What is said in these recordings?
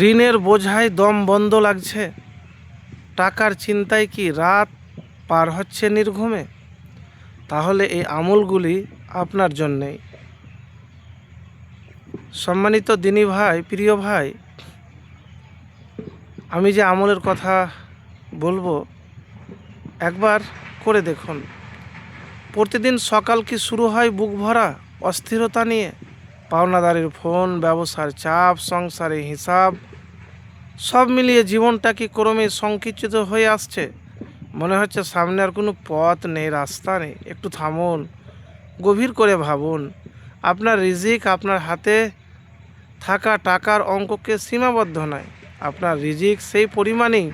ঋণের বোঝায় দম বন্ধ লাগছে, টাকার চিন্তায় কি রাত পার হচ্ছে নির্ঘুমে, তাহলে এই আমলগুলি আপনার জন্যেই। সম্মানিত দিনী ভাই, প্রিয় ভাই, আমি যে আমলের কথা বলবো একবার করে দেখুন। প্রতিদিন সকাল কি শুরু হয় বুক ভরা অস্থিরতা নিয়ে? পাওনাদারের ফোন, ব্যবসার চাপ, সংসারে হিসাব, সব মিলিয়ে জীবনটা কি ক্রমে সংকুচিত হয়ে আসছে? মনে হচ্ছে সামনে আর কোনো পথ নেই, রাস্তা নেই। একটু থামুন, গভীর করে ভাবুন। আপনার রিজিক আপনার হাতে থাকা টাকার অঙ্ককে সীমাবদ্ধ নয়। আপনার রিজিক সেই পরিমাণেই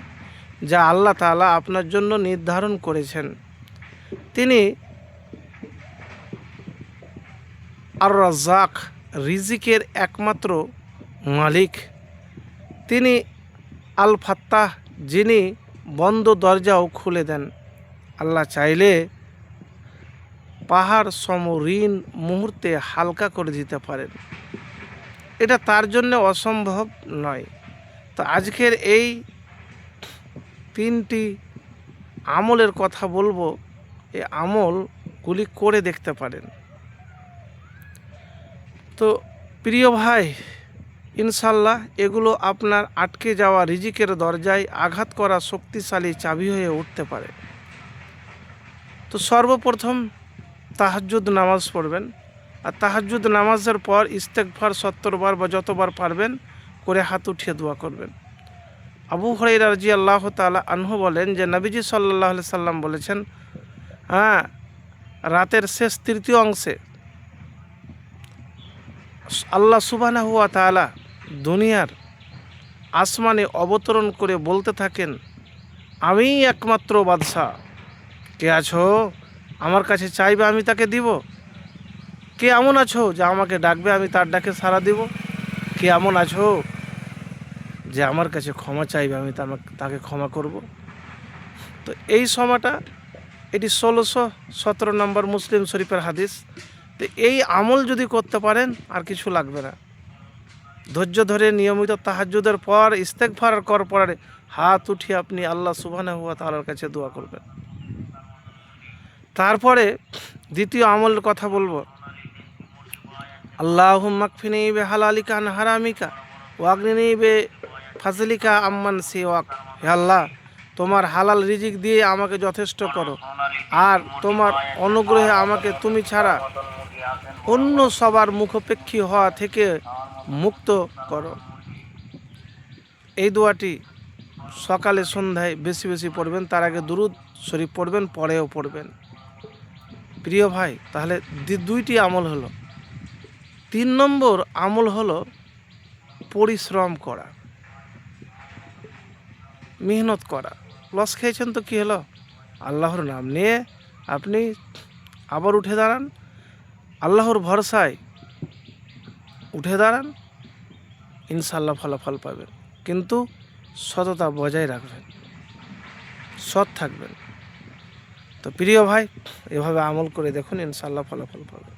যা আল্লাহ তাআলা আপনার জন্য নির্ধারণ করেছেন। তিনি আর রাজ্জাক, রিজিকের একমাত্র মালিক। তিনি আল ফাত্তাহ, যিনি বন্ধ দরজাও খুলে দেন। আল্লাহ চাইলে পাহাড় সম ঋণ মুহূর্তে হালকা করে দিতে পারেন। এটা তার জন্য অসম্ভব নয়। তো আজকের এই 3টি আমলের কথা বলবো, এই আমলগুলি করে দেখতে পারেন। তো প্রিয় ভাই, ইনশাল্লাহ এগুলো আপনার আটকে যাওয়া রিজিকের দরজায় আঘাত করা শক্তিশালী চাবি হয়ে উঠতে পারে। তো সর্বপ্রথম তাহাজ্জুদ নামাজ পড়বেন, আর তাহাজ্জুদ নামাজের পর ইস্তেগফার 70 বার বা যতবার পারবেন করে হাত উঠিয়ে দোয়া করবেন। আবু হুরায়রা রাদিয়াল্লাহু তাআলা আনহু বলেন যে নবীজি সাল্লাল্লাহু আলাইহি সাল্লাম বলেছেন, রাতের শেষ তৃতীয় অংশে আল্লাহ সুবহানাহু ওয়া তাআলা দুনিয়ার আসমানে অবতরণ করে বলতে থাকেন, আমি একমাত্র বাদশা, কে আছো আমার কাছে চাইবে আমি তাকে দিব? কে এমন আছো যে আমাকে ডাকবে আমি তার ডাকে সাড়া দিব? কে এমন আছো যে আমার কাছে ক্ষমা চাইবে আমি তাকে ক্ষমা করব? তো এই সময়টা, এটি 1617 নম্বর মুসলিম শরীফের হাদিস। তো এই আমল যদি করতে পারেন আর কিছু লাগবে না। ধৈর্য ধরে নিয়মিত তাহাজ্জুদের পর ইস্তেগফার করার পরে হাত উঠিয়ে আপনি আল্লাহ সুবহানাহু ওয়া তাআলার কাছে দোয়া করবেন। তারপরে দ্বিতীয় আমলের কথা বলবো, আল্লাহুম্মা কফিনি বিহালালিকা আন হারামিকা ওয়াগনিনি বিফাজলিকা আম্মান সিওয়াক। হে আল্লাহ, তোমার হালাল রিজিক দিয়ে আমাকে যথেষ্ট করো, আর তোমার অনুগ্রহে আমাকে তুমি ছাড়া অন্য সবার মুখাপেক্ষী হওয়া থেকে মুক্ত করো। এই দোয়াটি সকালে সন্ধ্যায় বেশি বেশি পড়বেন, তার আগে দুরূদ শরীফ পড়বেন, পরেও পড়বেন। প্রিয় ভাই, তাহলে 2টি আমল হলো। 3 নম্বর আমল হলো পরিশ্রম করা, মেহনত করা। লস খেয়েছেন তো কী হলো, আল্লাহর নাম নিয়ে আপনি আবার উঠে দাঁড়ান, আল্লাহর ভরসায় উঠে দাঁড়ান, ইনশাল্লাহ ফলাফল পাবেন। কিন্তু সততা বজায় রাখবেন, সৎ থাকবেন। তো প্রিয় ভাই, এভাবে আমল করে দেখুন, ইনশাল্লাহ ফলাফল পাবেন।